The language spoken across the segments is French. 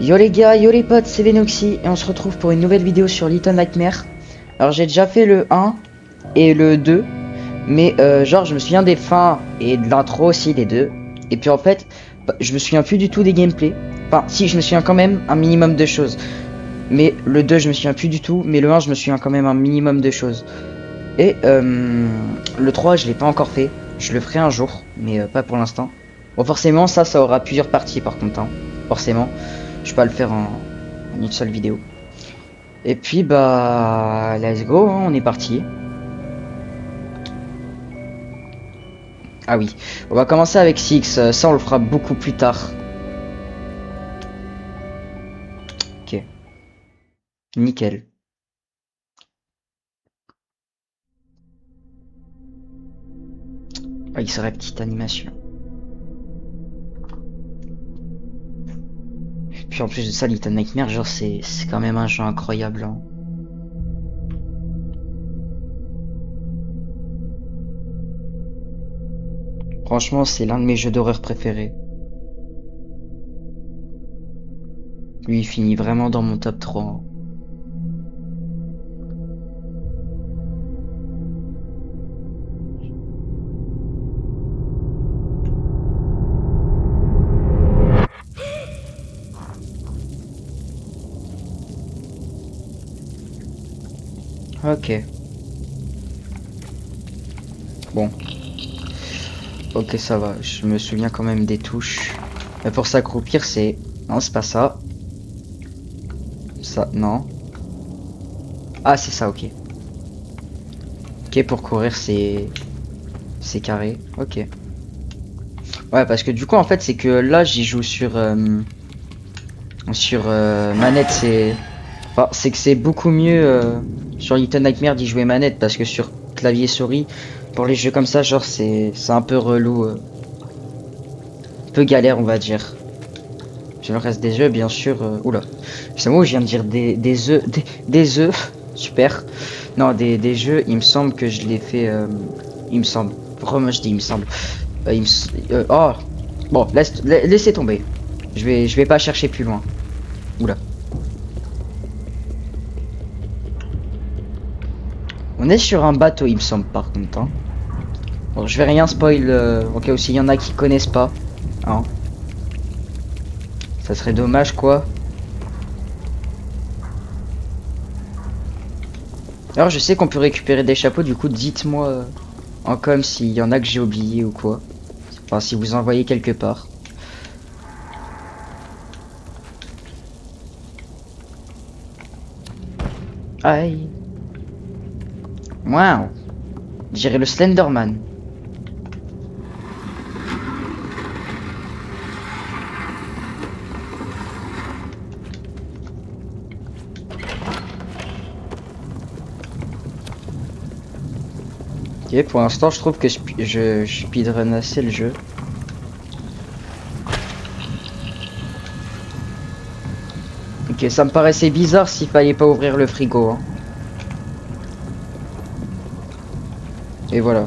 Yo les gars, yo les potes, c'est Venoxy et on se retrouve pour une nouvelle vidéo sur Little Nightmares. Alors j'ai déjà fait le 1 et le 2, mais genre je me souviens des fins et de l'intro aussi des deux. Et puis en fait, je me souviens plus du tout des gameplays. Enfin si, je me souviens quand même un minimum de choses. Mais le 2 je me souviens plus du tout, mais le 1 je me souviens quand même un minimum de choses. Et le 3 je l'ai pas encore fait, je le ferai un jour, mais pas pour l'instant. Bon forcément ça aura plusieurs parties par contre, hein. Forcément. Je peux pas le faire en une seule vidéo. Et puis bah let's go, hein, on est parti. Ah oui, on va commencer avec Six, ça on le fera beaucoup plus tard. Ok, nickel. Ah, il serait petite animation. Et puis en plus de ça, Little Nightmare, genre c'est quand même un jeu incroyable, hein. Franchement, c'est l'un de mes jeux d'horreur préférés. Lui, il finit vraiment dans mon top 3, hein. Ok. Bon. Ok, ça va. Je me souviens quand même des touches. Mais pour s'accroupir, c'est... Non, c'est pas ça. Ça, non. Ah, c'est ça, ok. Ok, pour courir, c'est... C'est carré. Ok. Ouais, parce que du coup, en fait, c'est que là, j'y joue sur... manette, c'est... Enfin, c'est que c'est beaucoup mieux sur Little Nightmare d'y jouer manette, parce que sur clavier souris, pour les jeux comme ça, genre, c'est un peu relou. Un peu galère, on va dire. Sur le reste des jeux, bien sûr... Oula. C'est moi où je viens de dire des œufs... Des œufs. Super. Non, des jeux, il me semble que je l'ai fait... il me semble. Vraiment, je dis il me semble. Oh. Bon, laissez tomber. Je vais pas chercher plus loin. Oula. On est sur un bateau, il me semble, par contre, hein. Bon, je vais rien spoil, au cas où s'il y en a qui connaissent pas, hein. Ça serait dommage, quoi. Alors, je sais qu'on peut récupérer des chapeaux, du coup, dites-moi en com s'il y en a que j'ai oublié ou quoi. Enfin, si vous en voyez quelque part. Aïe. Waouh. J'irai le Slenderman. Ok, pour l'instant, je trouve que je speedrun assez le jeu. Ok, ça me paraissait bizarre s'il fallait pas ouvrir le frigo, hein. Et voilà.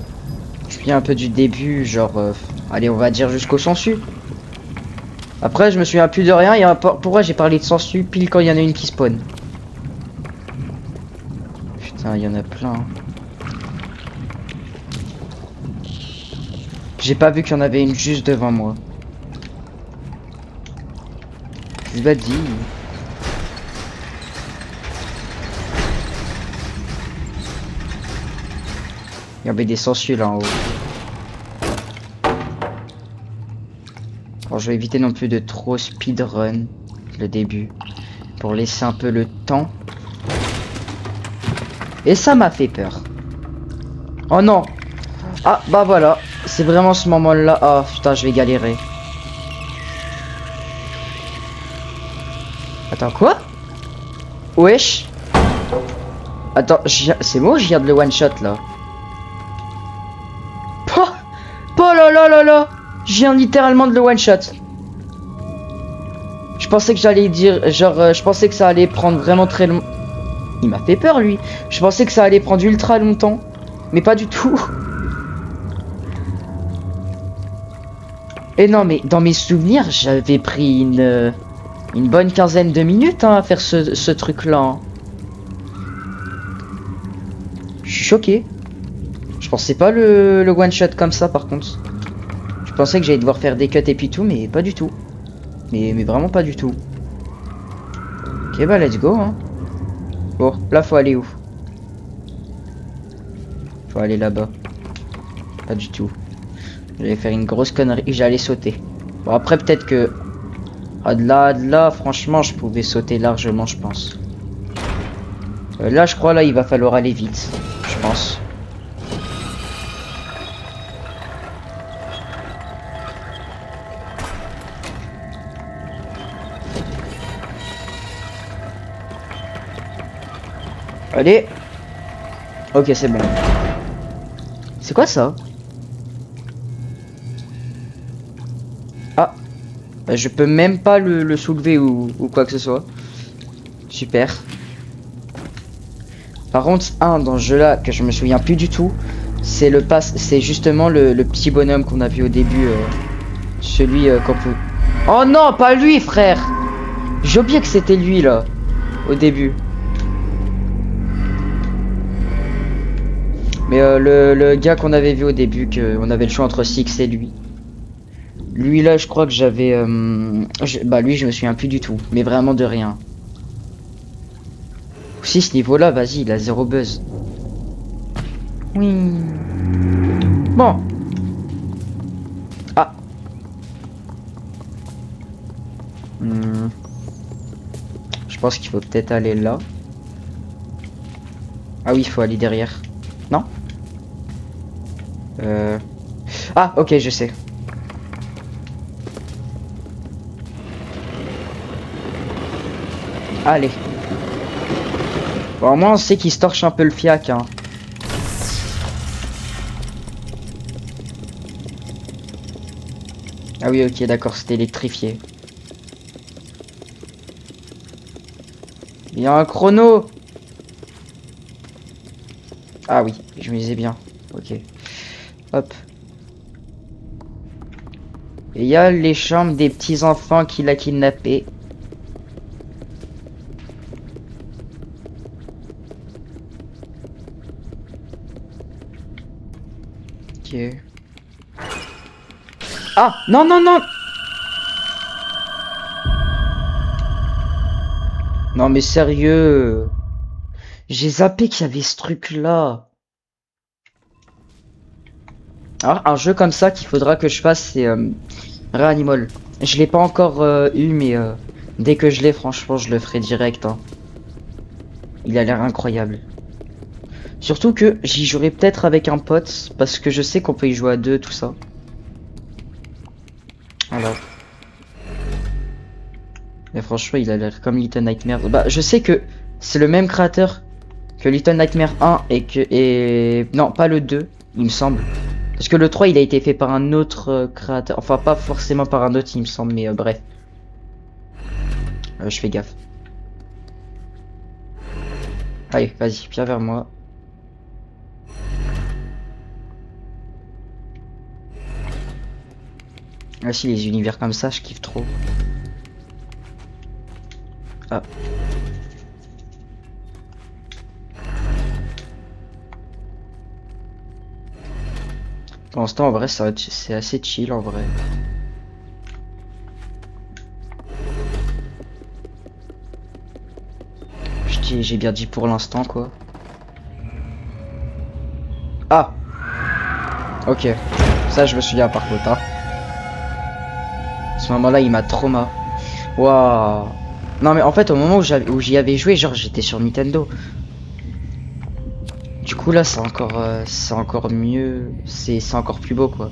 Je viens un peu du début, genre... allez, on va dire jusqu'au sensu. Après, je me souviens plus de rien. Pourquoi j'ai parlé de sensu pile quand il y en a une qui spawn? Putain, il y en a plein, hein. J'ai pas vu qu'il y en avait une juste devant moi. Je l'ai dit. Il y avait des sangsues là en haut. Alors je vais éviter non plus de trop speedrun le début. Pour laisser un peu le temps. Et ça m'a fait peur. Oh non. Ah bah voilà. C'est vraiment ce moment là. Ah putain, je vais galérer. Attends, quoi? Wesh. Attends, c'est moi ou je viens de le one shot là? Oh, oh là là là là. Je viens littéralement de le one shot. Je pensais que j'allais dire, genre, je pensais que ça allait prendre vraiment très long. Il m'a fait peur lui. Je pensais que ça allait prendre ultra longtemps. Mais pas du tout. Et non mais dans mes souvenirs j'avais pris une bonne quinzaine de minutes hein, à faire ce truc-là. Hein. Je suis choqué. Je pensais pas le one-shot comme ça, par contre. Je pensais que j'allais devoir faire des cuts et puis tout, mais pas du tout. Mais vraiment pas du tout. Ok, bah let's go. Hein. Bon, là, faut aller où? Faut aller là-bas. Pas du tout. J'allais faire une grosse connerie, j'allais sauter. Bon, après, peut-être que... Ah, de là, franchement, je pouvais sauter largement, je pense. Là, je crois, là, il va falloir aller vite. Je pense. Allez. Ok, c'est bon. C'est quoi ça? Ah. Bah, je peux même pas le soulever ou quoi que ce soit. Super. Par contre, un dans ce jeu-là que je me souviens plus du tout, c'est c'est justement le petit bonhomme qu'on a vu au début. Celui qu'on peut... Oh non, pas lui, frère! J'ai oublié que c'était lui, là. Au début. Mais le gars qu'on avait vu au début, qu'on avait le choix entre Six et lui. Lui, là, je crois que j'avais... Bah, lui, je me souviens plus du tout. Mais vraiment de rien. Si, ce niveau-là, vas-y, il a zéro buzz. Oui. Bon. Ah. Je pense qu'il faut peut-être aller là. Ah oui, il faut aller derrière. Non? Ah, ok, je sais. Allez. Bon, au moins, on sait qu'il se torche un peu le fiac, hein. Ah oui, ok, d'accord, c'était électrifié. Il y a un chrono. Ah oui, je me disais bien. Ok. Hop. Et il y a les chambres des petits enfants qu'il a kidnappés. Ok. Ah, non, non, non. Non, mais sérieux. J'ai zappé qu'il y avait ce truc-là. Alors, un jeu comme ça qu'il faudra que je fasse, c'est Reanimal. Je l'ai pas encore eu, mais dès que je l'ai, franchement, je le ferai direct. Hein. Il a l'air incroyable. Surtout que j'y jouerai peut-être avec un pote, parce que je sais qu'on peut y jouer à deux, tout ça. Voilà. Mais franchement, il a l'air comme Little Nightmares. Bah, je sais que c'est le même créateur que Little Nightmares 1 et non, pas le 2, il me semble. Parce que le 3, il a été fait par un autre créateur. Enfin, pas forcément par un autre, il me semble, mais bref. Je fais gaffe. Allez, vas-y, viens vers moi. Ah si, les univers comme ça, je kiffe trop. Ah. Pour l'instant, en vrai, c'est assez chill, en vrai. J'ai bien dit pour l'instant, quoi. Ah! Ok. Ça, je me souviens par contre, hein. À ce moment-là, il m'a trauma. Waouh! Non, mais en fait, au moment où j'y avais joué, genre, j'étais sur Nintendo. Du coup, là, c'est encore mieux. C'est encore plus beau, quoi.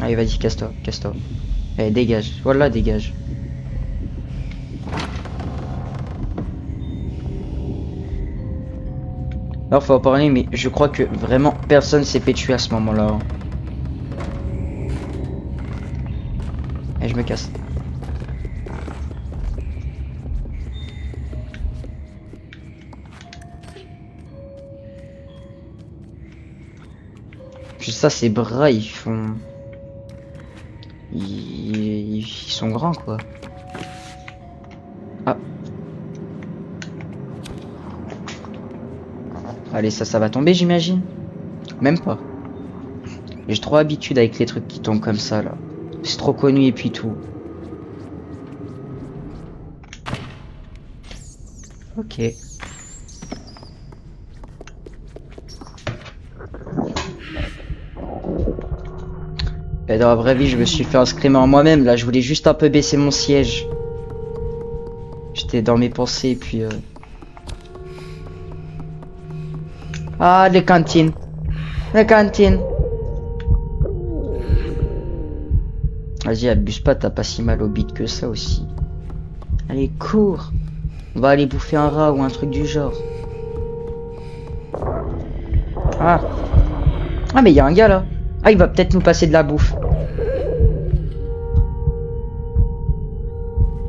Allez, vas-y, casse-toi, casse-toi. Allez, dégage. Voilà, dégage. Alors, faut en parler, mais je crois que vraiment personne s'est fait tuer à ce moment-là. Hein. Et je me casse. Puis ça, ses bras, ils font... ils sont grands, quoi. Ah. Allez, ça va tomber, j'imagine. Même pas. J'ai trop habitude avec les trucs qui tombent comme ça, là. C'est trop connu et puis tout. Ok. Et dans la vraie vie, je me suis fait un screamer en moi-même. Là, je voulais juste un peu baisser mon siège. J'étais dans mes pensées et puis... Ah, les cantines. Les cantines. Vas-y, abuse pas, t'as pas si mal au bide que ça aussi. Allez, cours. On va aller bouffer un rat ou un truc du genre. Ah. Ah, mais il y a un gars là. Ah, il va peut-être nous passer de la bouffe.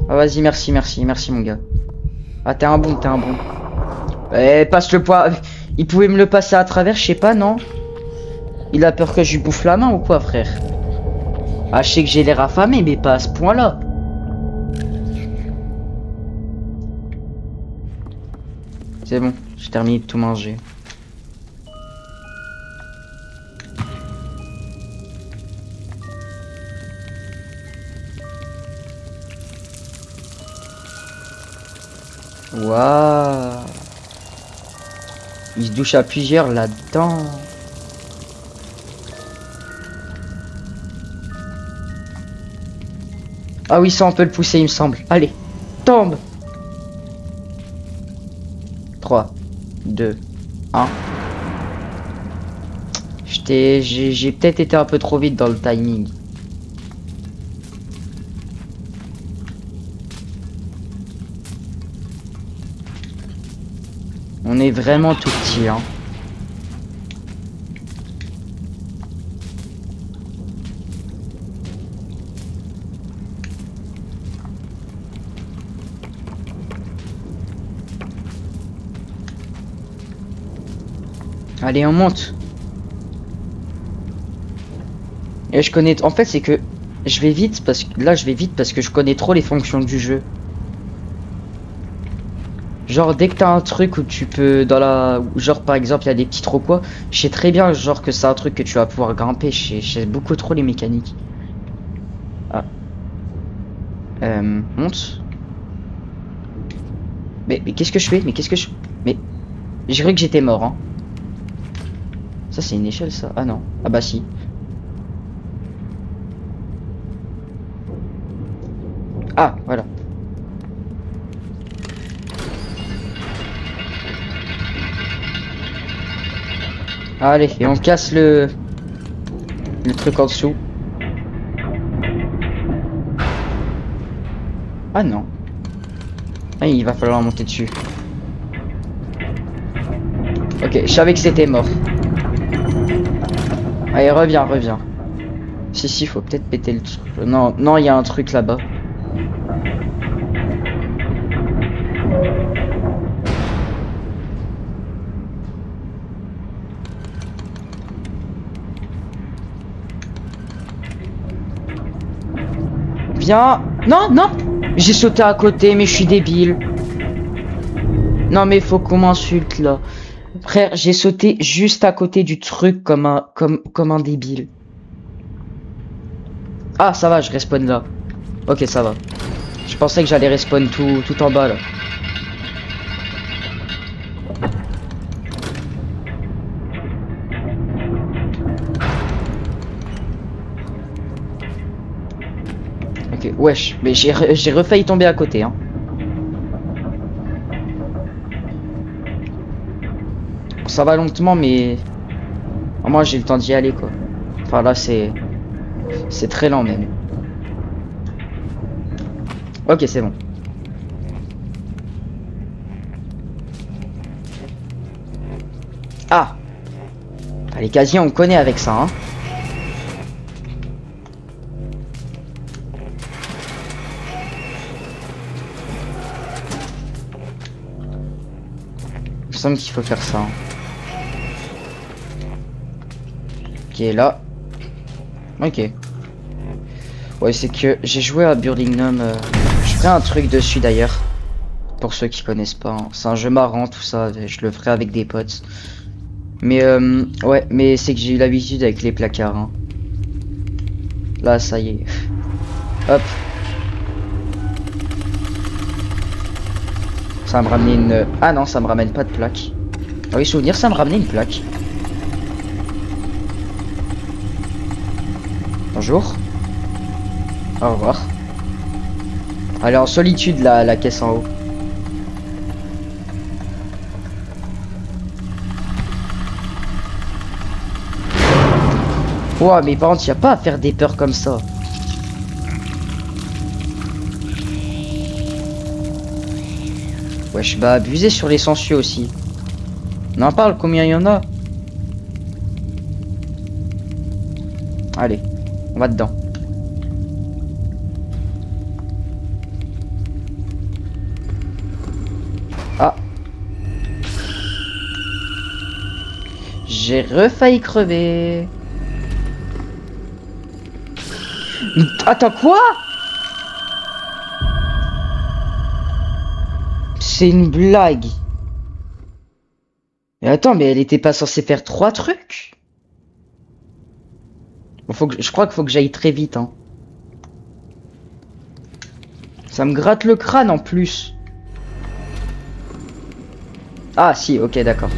Ah, vas-y, merci mon gars. Ah, t'es un bon. Eh, passe le poids. Il pouvait me le passer à travers, je sais pas, non? Il a peur que je lui bouffe la main ou quoi, frère? Ah, je sais que j'ai l'air affamé, mais pas à ce point-là. C'est bon, j'ai terminé de tout manger. Waouh. Il se douche à plusieurs là-dedans. Ah oui, ça on peut le pousser, il me semble. Allez, tombe. 3, 2, 1. J'ai peut-être été un peu trop vite dans le timing. On est vraiment tout petit, hein. Allez, on monte. Et je connais... En fait, c'est que je vais vite parce que... Là, je vais vite parce que je connais trop les fonctions du jeu. Genre, dès que t'as un truc où tu peux... Dans la... Genre, par exemple, il y a des petits trous quoi. Je sais très bien, genre, que c'est un truc que tu vas pouvoir grimper. Je sais beaucoup trop les mécaniques. Ah. Monte. Mais qu'est-ce que je fais? Mais... J'ai cru que j'étais mort, hein. Ça, c'est une échelle, ça. Ah non. Ah bah si. Ah, voilà. Allez, et on casse le truc en dessous. Ah non. Ah, il va falloir monter dessus. Ok, je savais que c'était mort. Allez, reviens. Si, faut peut-être péter le truc. Non, il y a un truc là-bas. Viens. Non. J'ai sauté à côté, mais je suis débile. Non, mais faut qu'on m'insulte, là. Frère, j'ai sauté juste à côté du truc comme un débile. Ah, ça va, je respawn là. Ok, ça va. Je pensais que j'allais respawn tout en bas, là. Ok, wesh. Mais j'ai refailli tomber à côté, hein. Ça va lentement, mais... Moi, j'ai le temps d'y aller, quoi. Enfin, là, c'est très lent, même. Ok, c'est bon. Ah! Les casiers, on connaît avec ça, hein. Il me semble qu'il faut faire ça, hein. Ok, là. Ok. Ouais, c'est que j'ai joué à Burning. Je ferai un truc dessus d'ailleurs. Pour ceux qui connaissent pas, hein. C'est un jeu marrant, tout ça. Je le ferai avec des potes. Mais ouais, mais c'est que j'ai eu l'habitude avec les placards. Hein. Là, ça y est. Hop. Ça va me ramener une... Ah non, ça me ramène pas de plaque. Ah oui, souvenir, ça me ramenait une plaque. Bonjour. Au revoir. Elle est en solitude, la caisse en haut. Ouah, mais par contre, y a pas à faire des peurs comme ça. Wesh, bah abuser sur les sensueux aussi. On en parle, combien il y en a? Allez, on va dedans. Ah. J'ai refailli crever. Attends, quoi? C'est une blague. Mais attends, mais elle était pas censée faire 3 trucs? Bon, je crois qu'il faut que j'aille très vite, hein. Ça me gratte le crâne en plus. Ah si, ok, d'accord.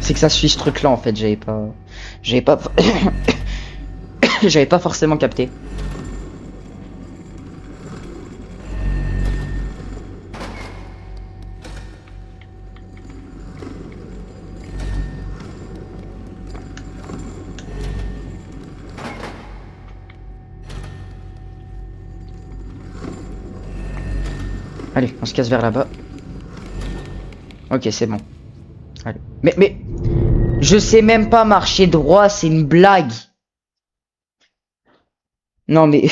C'est que ça suit ce truc là en fait, j'avais pas j'avais pas forcément capté. Allez, on se casse vers là-bas. Ok, c'est bon. Allez. Mais je sais même pas marcher droit, c'est une blague. Non mais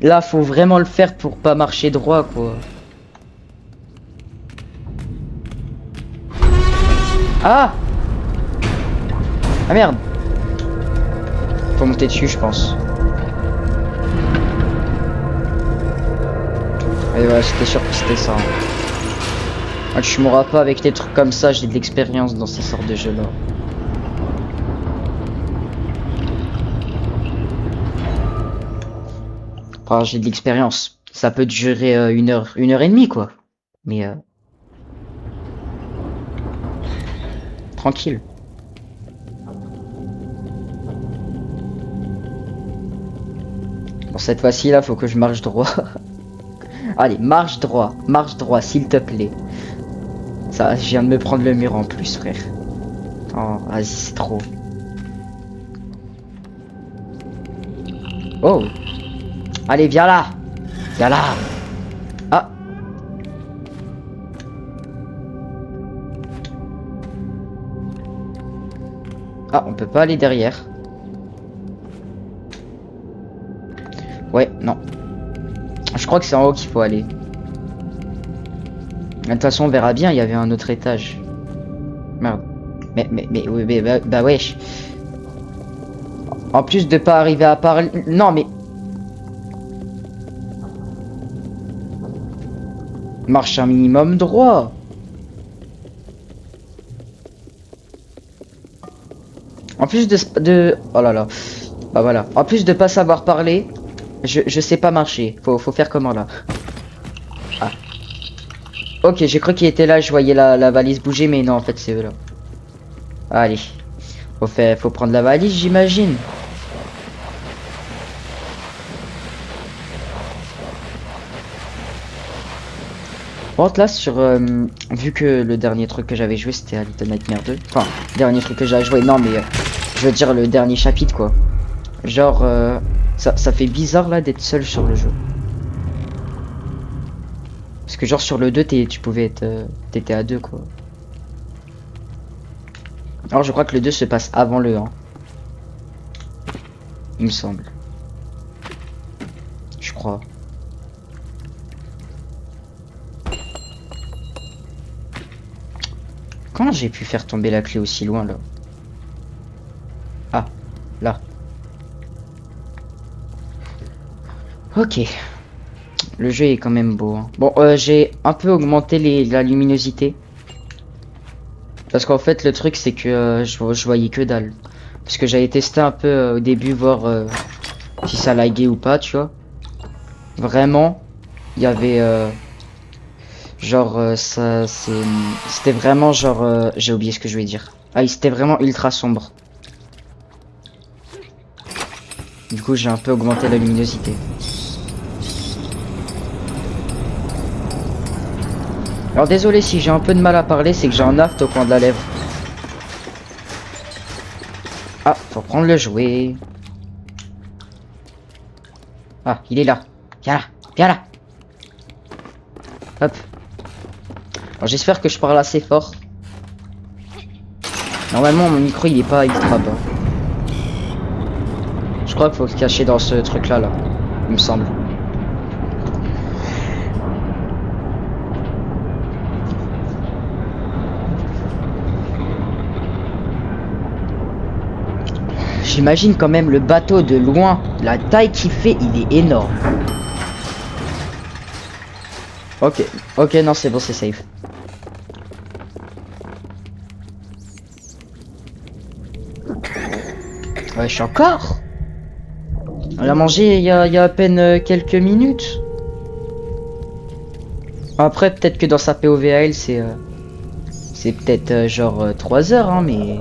là, faut vraiment le faire pour pas marcher droit, quoi. Ah! Ah merde! Faut monter dessus, je pense. Et ouais, j'étais sûr que c'était ça. Hein. Ah, tu mourras pas avec des trucs comme ça, j'ai de l'expérience dans ces sortes de jeux-là. Enfin, j'ai de l'expérience. Ça peut durer 1 heure et demie, quoi. Mais tranquille. Bon, cette fois-ci, là, faut que je marche droit. Allez, marche droit, s'il te plaît. Ça, je viens de me prendre le mur en plus, frère. Oh, vas-y, c'est trop. Oh. Allez, viens là. Viens là. Ah. Ah, on peut pas aller derrière. Ouais, non. Je crois que c'est en haut qu'il faut aller. De toute façon, on verra bien, il y avait un autre étage. Merde. Mais, oui, mais bah wesh. En plus de pas arriver à parler... Non, mais... Marche un minimum droit. En plus de... Oh là là. Bah voilà. En plus de pas savoir parler, je sais pas marcher. Faut faire comment là? Ah. Ok, j'ai cru qu'il était là, je voyais la valise bouger, mais non, en fait, c'est eux là. Allez. Faut prendre la valise, j'imagine. Par contre, là, vu que le dernier truc que j'avais joué, c'était à Little Nightmares 2. Enfin, dernier truc que j'avais joué, non, mais je veux dire le dernier chapitre, quoi. Genre, ça fait bizarre, là, d'être seul sur le jeu. Parce que genre sur le 2 tu pouvais être t'étais à 2 quoi. Alors je crois que le 2 se passe avant le 1. Il me semble. Je crois. Comment j'ai pu faire tomber la clé aussi loin là? Ah, là. Ok. Le jeu est quand même beau. Hein. Bon, j'ai un peu augmenté la luminosité. Parce qu'en fait, le truc, c'est que je voyais que dalle. Parce que j'avais testé un peu au début, voir si ça laguait ou pas, tu vois. Vraiment, il y avait... genre, c'était vraiment genre... j'ai oublié ce que je voulais dire. Ah, c'était vraiment ultra sombre. Du coup, j'ai un peu augmenté la luminosité. Alors désolé si j'ai un peu de mal à parler, c'est que j'ai un aft au coin de la lèvre. Ah, faut prendre le jouet. Ah, il est là. Viens là, viens là. Hop. Alors j'espère que je parle assez fort. Normalement mon micro il est pas ultra bas. Je crois qu'il faut se cacher dans ce truc là, il me semble. J'imagine quand même le bateau de loin. La taille qu'il fait, il est énorme. Ok, ok, non, c'est bon, c'est safe. Ouais, je suis encore. On l'a mangé il y a à peine quelques minutes. Après, peut-être que dans sa POVAL, c'est peut-être genre 3 heures, hein, mais...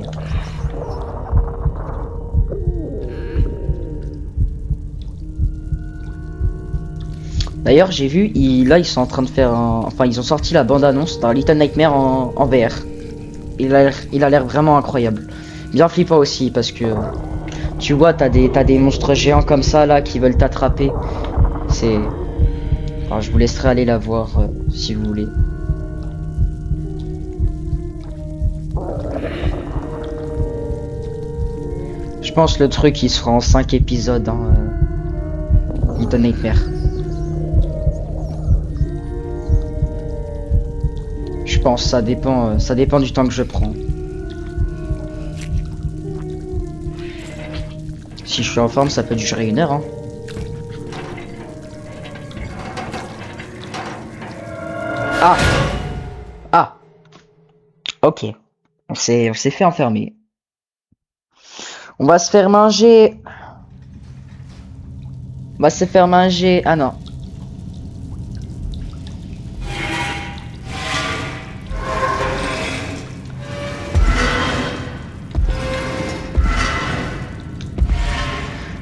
D'ailleurs, j'ai vu, là, ils sont en train de faire un... Enfin, ils ont sorti la bande-annonce d'un Little Nightmare en VR. Il a l'air vraiment incroyable. Bien flippant aussi, parce que... tu vois, t'as des monstres géants comme ça, là, qui veulent t'attraper. C'est... Enfin, je vous laisserai aller la voir, si vous voulez. Je pense le truc, il se fera en 5 épisodes, hein, Little Nightmare. Je pense, ça dépend du temps que je prends. Si je suis en forme, ça peut durer 1 heure, hein. Ah! Ah! Ok. On s'est fait enfermer. On va se faire manger. On va se faire manger. Ah non.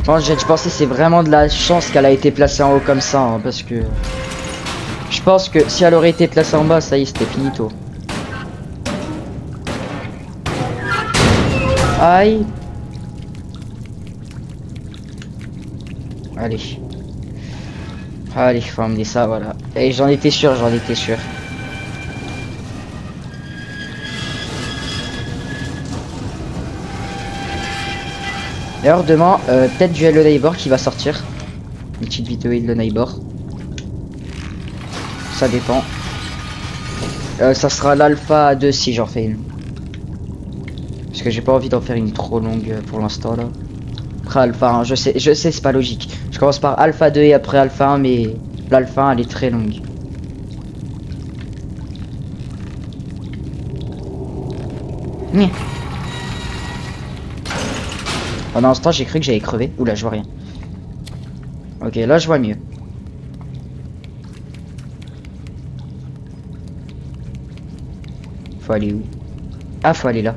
Bon, j'ai pensé c'est vraiment de la chance qu'elle a été placée en haut comme ça, hein, parce que je pense que si elle aurait été placée en bas, ça y est, c'était finito. Aïe. Allez. Allez, faut emmener ça, voilà. Et j'en étais sûr, j'en étais sûr. D'ailleurs, demain, peut-être du Hello Neighbor qui va sortir. Une petite vidéo Hello Neighbor. Ça dépend. Ça sera l'alpha 2 si j'en fais une. Parce que j'ai pas envie d'en faire une trop longue pour l'instant là. Après alpha 1, je sais c'est pas logique. Je commence par alpha 2 et après alpha 1, mais l'alpha 1 elle est très longue. Pendant l'instant j'ai cru que j'allais crever. Oula, je vois rien. Ok, là je vois mieux. Faut aller où? Ah, faut aller là.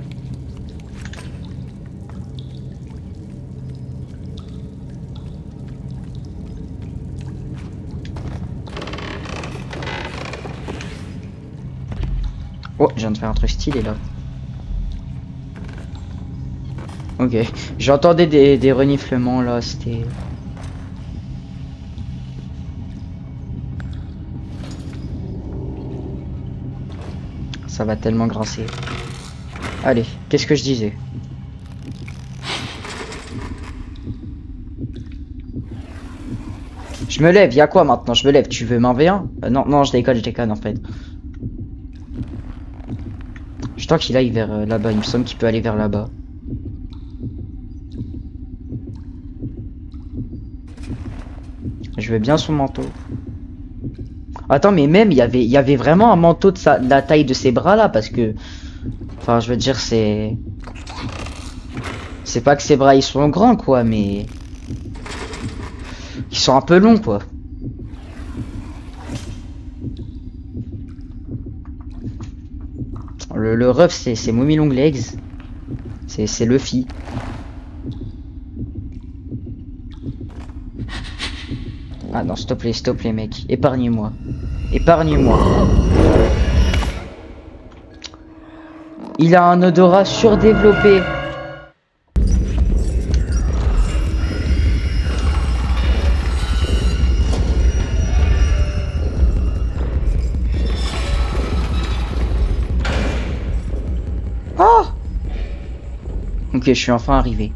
Oh, je viens de faire un truc stylé là. Ok, j'entendais des reniflements là, c'était... Ça va tellement grincer. Allez, qu'est-ce que je disais? Je me lève, y'a quoi maintenant? Je me lève, tu veux m'en V1? Non, non, je déconne en fait. Je tente qu'il aille vers là-bas, il me semble qu'il peut aller vers là-bas. Je veux bien son manteau. Attends, mais même, il y avait vraiment un manteau de la taille de ses bras là, parce que... Enfin, je veux dire, c'est... C'est pas que ses bras, ils sont grands, quoi, mais... Ils sont un peu longs, quoi. Le ref, c'est Mommy Long Legs. C'est Luffy. Ah non, s'il te plaît, mec. Épargne-moi. Épargne-moi. Il a un odorat surdéveloppé. Oh! Ok, je suis enfin arrivé.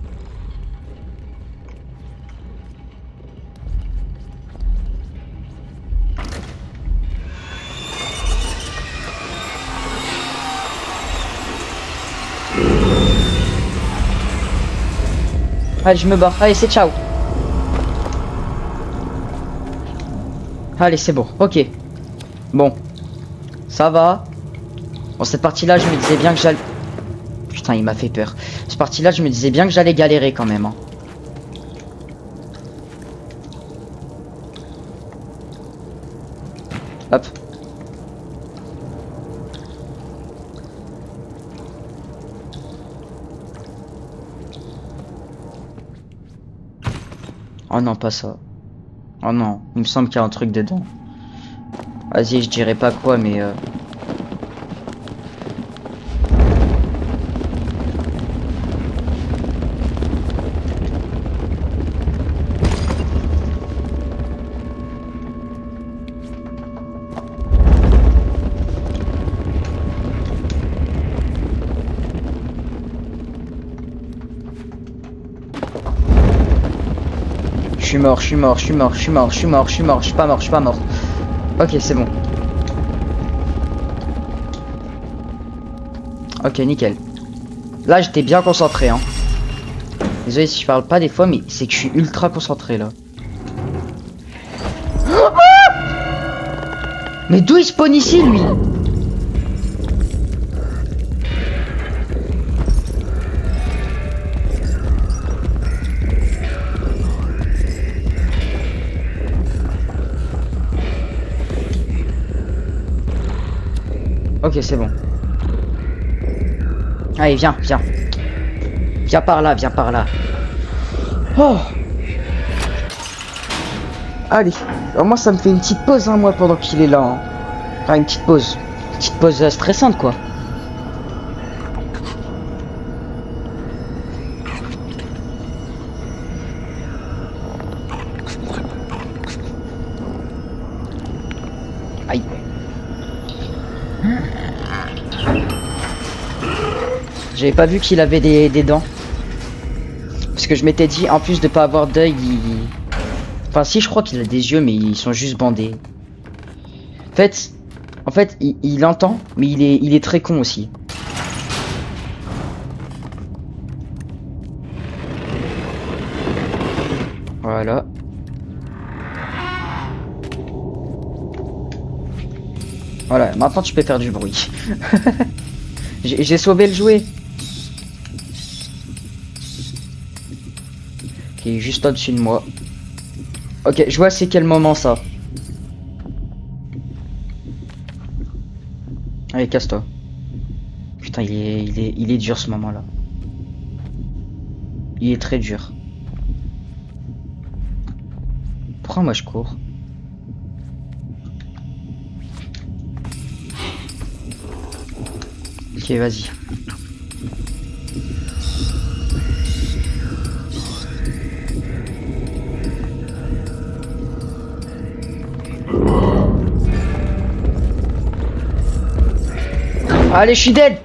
Allez, je me barre. Allez, c'est ciao. Allez, c'est bon. Ok. Bon. Ça va. Bon, cette partie-là, je me disais bien que j'allais... Putain, il m'a fait peur. Cette partie-là, je me disais bien que j'allais galérer quand même. Hein. Hop. Oh non, pas ça. Oh non, il me semble qu'il y a un truc dedans. Vas-y, je dirais pas quoi, mais... Je suis mort, je suis mort, je suis mort, je suis mort, je suis mort, je suis mort, je suis pas mort, je suis pas mort. Ok, c'est bon. Ok, nickel. Là, j'étais bien concentré, hein. Désolé si je parle pas des fois, mais c'est que je suis ultra concentré, là. Mais d'où il spawn ici, lui? Ok, c'est bon. Allez, viens, viens. Viens par là, viens par là. Oh! Allez, alors moi ça me fait une petite pause, hein, moi, pendant qu'il est là. Hein. Enfin, une petite pause. Une petite pause stressante, quoi. Aïe. J'avais pas vu qu'il avait des dents. Parce que je m'étais dit, en plus de pas avoir d'œil, il... Enfin, si, je crois qu'il a des yeux, mais ils sont juste bandés. En fait, il entend, mais il est très con aussi. Voilà. Voilà, maintenant tu peux faire du bruit. J'ai sauvé le jouet. Qui est juste au-dessus de moi. Ok, je vois c'est quel moment ça. Allez, casse-toi. Putain, il est dur ce moment-là. Il est très dur. Pourquoi moi je cours? Ok, vas-y. Allez, je suis dead.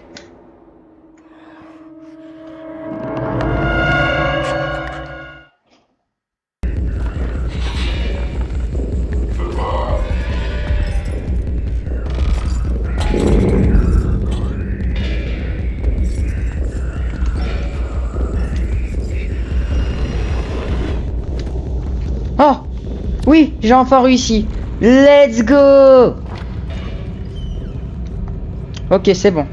Oh! Oui, j'ai enfin réussi. Let's go. Ok, c'est bon.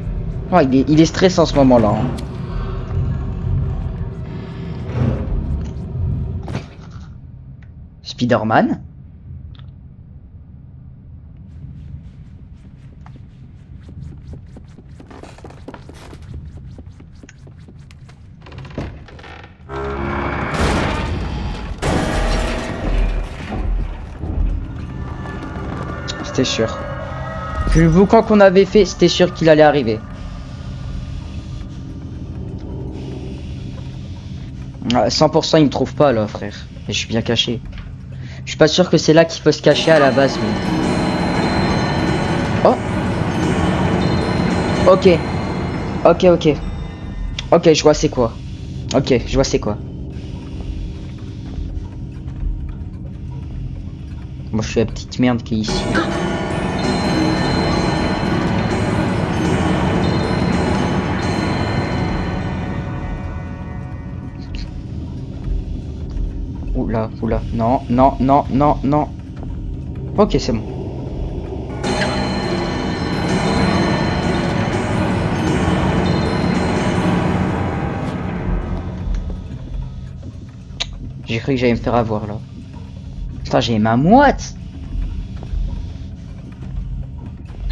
Oh, il est stressant en ce moment-là. Hein. Spider-Man. C'était sûr. Vu le boucan qu'on avait fait, c'était sûr qu'il allait arriver. Ah, 100% il me trouve pas là, frère. Et je suis bien caché. Je suis pas sûr que c'est là qu'il faut se cacher à la base, mais... Oh. Ok. Ok, ok. Ok, je vois c'est quoi. Ok, je vois c'est quoi. Moi, je suis la petite merde qui est ici. Oula, oula. Non, non, non, non, non. Ok, c'est bon. J'ai cru que j'allais me faire avoir là. Putain, j'ai ma moite.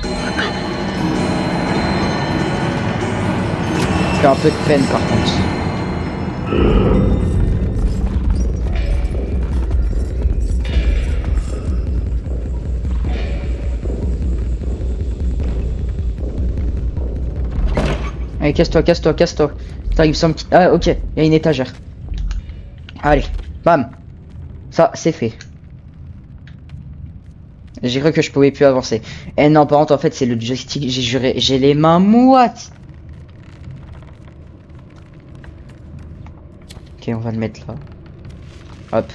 Ça fait un peu de peine par contre. Allez, casse-toi, casse-toi, casse-toi. Putain, il me semble qu'il... Ah, ok, il y a une étagère. Allez, bam. Ça, c'est fait. J'ai cru que je pouvais plus avancer. Eh non, par contre, en fait, c'est le joystick, j'ai juré. J'ai les mains moites. Ok, on va le mettre là. Hop.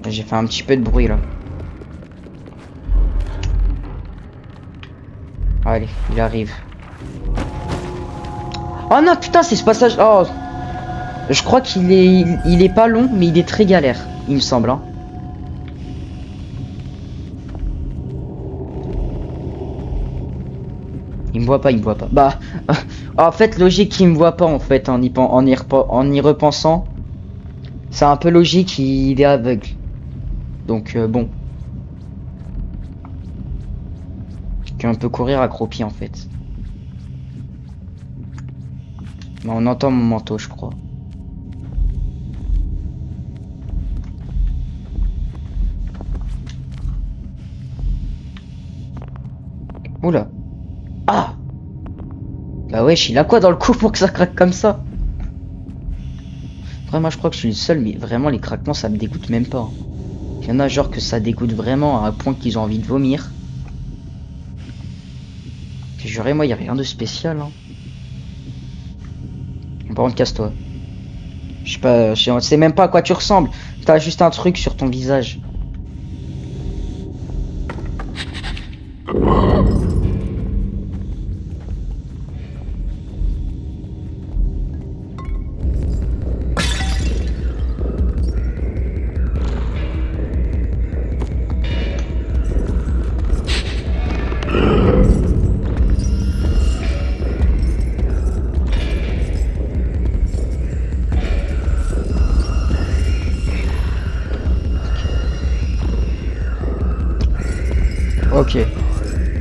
J'ai fait un petit peu de bruit là. Allez, il arrive. Oh non, putain, c'est ce passage. Oh, je crois il est pas long, mais il est très galère, il me semble. Hein. Il me voit pas, il me voit pas. Bah, en fait, logique qu'il me voit pas en fait en y repensant. C'est un peu logique, il est aveugle. Donc bon, on peut courir accroupi en fait. Mais on entend mon manteau, je crois. Oula. Ah. Bah wesh, il a quoi dans le cou pour que ça craque comme ça? Vraiment, je crois que je suis le seul, mais vraiment les craquements ça me dégoûte même pas. Hein. Il y en a genre que ça dégoûte vraiment à un point qu'ils ont envie de vomir. Juré, moi, y a rien de spécial. Hein. Par contre, casse-toi. Je sais pas, je sais même pas à quoi tu ressembles. T'as juste un truc sur ton visage. Ok.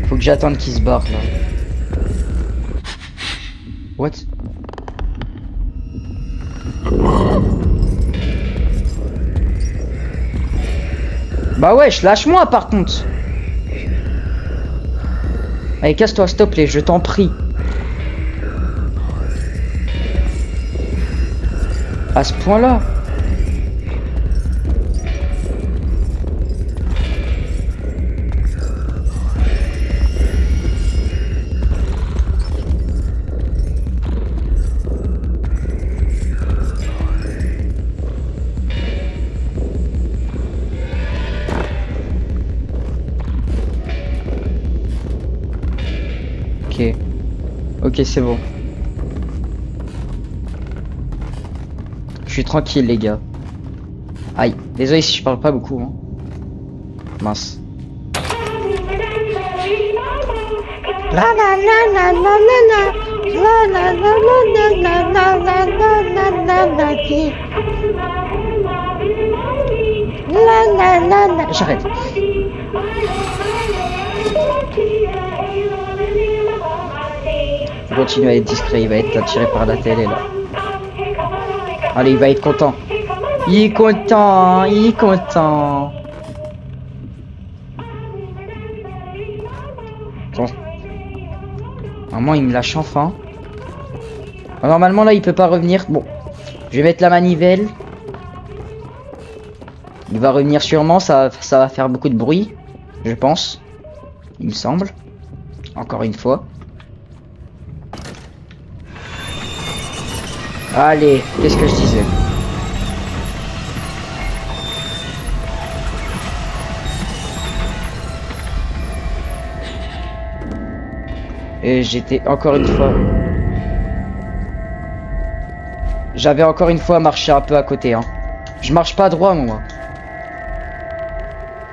Faut que j'attende qu'il se barre là. What? Bah wesh, lâche-moi par contre. Allez, casse-toi, s'il te plaît, je t'en prie. À ce point-là. Ok. Ok, c'est bon. suis tranquille, les gars. Aïe, désolé si je parle pas beaucoup. Hein. Mince. La la la la la la la. La la la la la la la la la la la. La la la la. J'arrête. Il continue à être discret, il va être attiré par la télé là. Allez, il va être content. Il est content, il est content. Bon. Normalement, il me lâche enfin. Normalement, là, il peut pas revenir. Bon, je vais mettre la manivelle. Il va revenir sûrement, ça va faire beaucoup de bruit, je pense. Il me semble. Encore une fois. Allez, qu'est-ce que je disais? Et j'étais encore une fois... J'avais encore une fois marché un peu à côté, hein. Je marche pas droit, moi.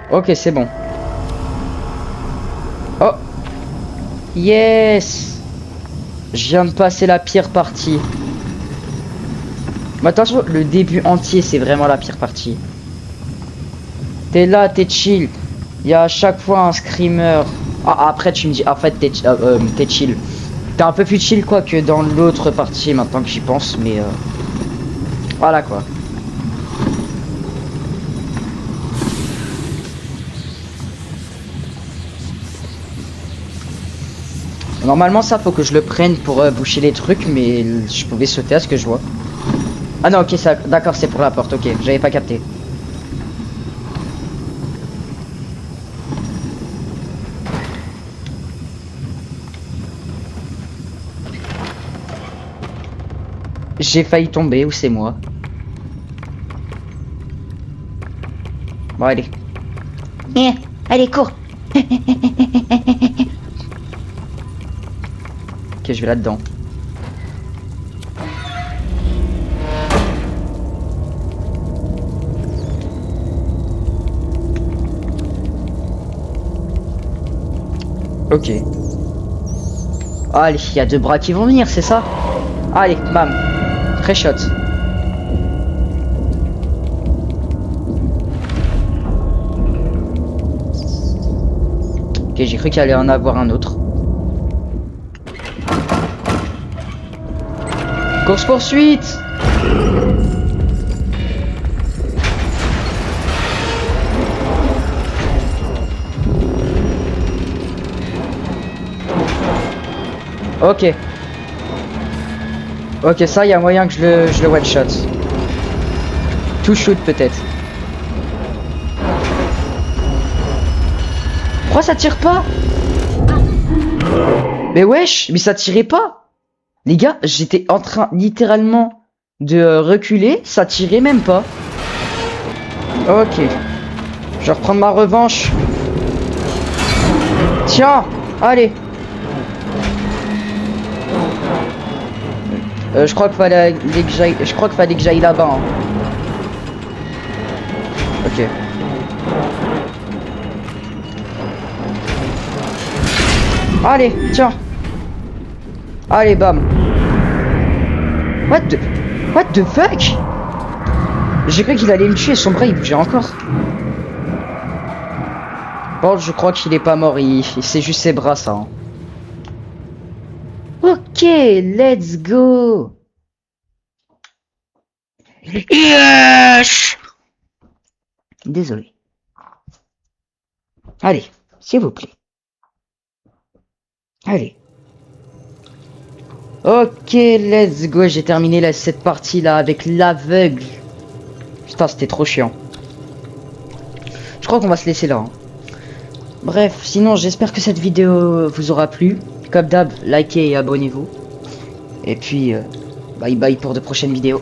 Ok, c'est bon. Oh! Yes! Je viens de passer la pire partie. Mais attention, le début entier, c'est vraiment la pire partie. T'es là, t'es chill. Il y a à chaque fois un screamer. Ah, après, tu me dis, en fait, t'es chill. T'es un peu plus chill, quoi, que dans l'autre partie, maintenant que j'y pense, mais... Voilà, quoi. Normalement, ça, faut que je le prenne pour boucher les trucs, mais je pouvais sauter à ce que je vois. Ah non, ok, ça, d'accord, c'est pour la porte, ok, j'avais pas capté. J'ai failli tomber, ou c'est moi? Bon, allez. Allez, cours. Ok, je vais là-dedans. Ok. Allez, il y a deux bras qui vont venir, c'est ça? Allez, bam. Pré-shot. Ok, j'ai cru qu'il allait en avoir un autre. Course-poursuite! Ok. Ok, ça, il y a moyen que je le one-shot. Two shoot, peut-être. Pourquoi ça tire pas? Mais wesh, mais ça tirait pas. Les gars, j'étais en train littéralement de reculer, ça tirait même pas. Ok. Je vais reprendre ma revanche. Tiens, allez. Je crois qu'il fallait que j'aille là-bas. Hein. Ok. Allez, tiens. Allez, bam. What the fuck? J'ai cru qu'il allait me tuer, son bras il bougeait encore. Bon, je crois qu'il est pas mort, c'est juste ses bras, ça. Hein. Ok, let's go. Yes. Désolé. Allez, s'il vous plaît. Allez. Ok, let's go. J'ai terminé cette partie là avec l'aveugle. Putain, c'était trop chiant. Je crois qu'on va se laisser là. Hein. Bref, sinon j'espère que cette vidéo vous aura plu. Comme d'hab, likez et abonnez-vous. Et puis, bye bye pour de prochaines vidéos.